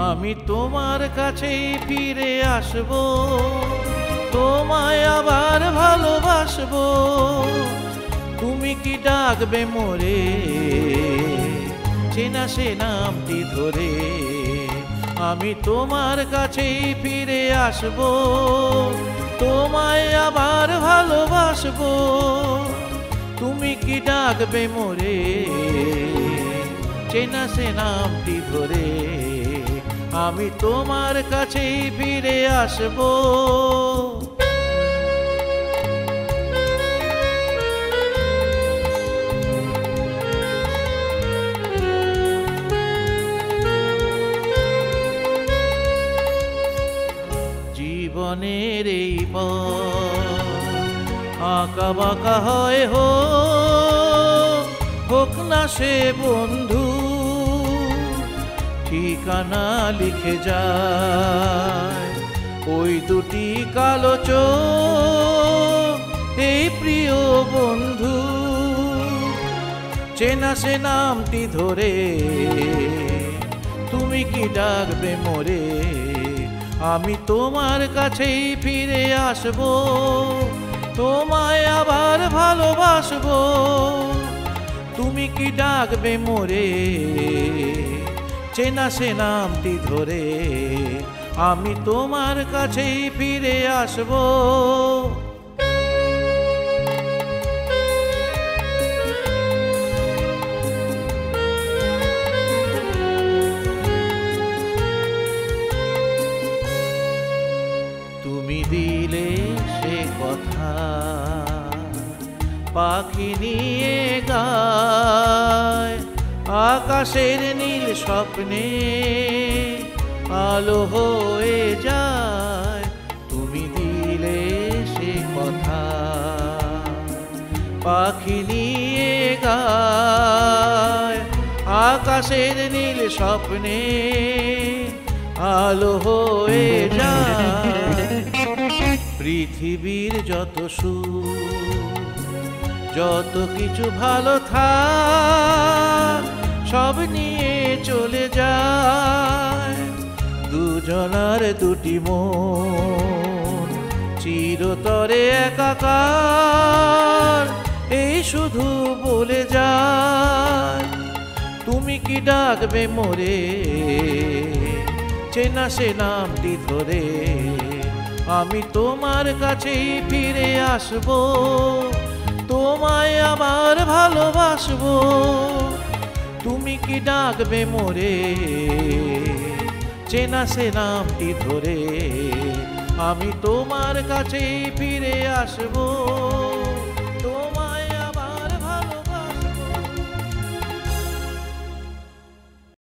আমি তোমার কাছেই ফিরে আসবো, তোমায় আবার ভালোবাসবো। তুমি কি ডাকবে মোরে চেনা সে নামটি ধরে? আমি তোমার কাছেই ফিরে আসবো, তোমায় আবার ভালোবাসবো। তুমি কি ডাকবে মোরে চেনা সে নামটি ধরে? আমি তোমার কাছেই ফিরে আসবো। জীবনের এই পথ আঁকা বাঁকা হয় হোক না সে বন্ধু, ঠিকানা লিখে যায় ওই দুটি কালো চোখ। এই প্রিয় বন্ধু চেনা সে নামটি ধরে? তুমি কি ডাকবে মোরে? আমি তোমার কাছেই ফিরে আসবো, তোমায় আবার ভালোবাসবো। তুমি কি ডাকবে মোরে চেনা সে নামটি ধরে? আমি তোমার কাছেই ফিরে আসবো। তুমি দিলে সে কথা পাখি নিয়ে গায়, আকাশের নীল স্বপ্নে আলো হয়ে যায়। তুমি দিলে সে কথা পাখি নিয়ে গায়, আকাশের নীল স্বপ্নে আলো হয়ে যায়। পৃথিবীর যত সুখ যত কিছু ভালো থাক সব নিয়ে চলে যায়। দুজনার দুটি মন চিরতরে একাকার, এই শুধু বলে যায়। তুমি কি ডাকবে মোরে চেনা সে নামটি ধরে? আমি তোমার কাছেই ফিরে আসবো, তোমায় আবার ভালোবাসবো। তুমি কি ডাকবে মোরে চেনা সে নামটি ধরে? আমি তোমার কাছেই ফিরে আসবো।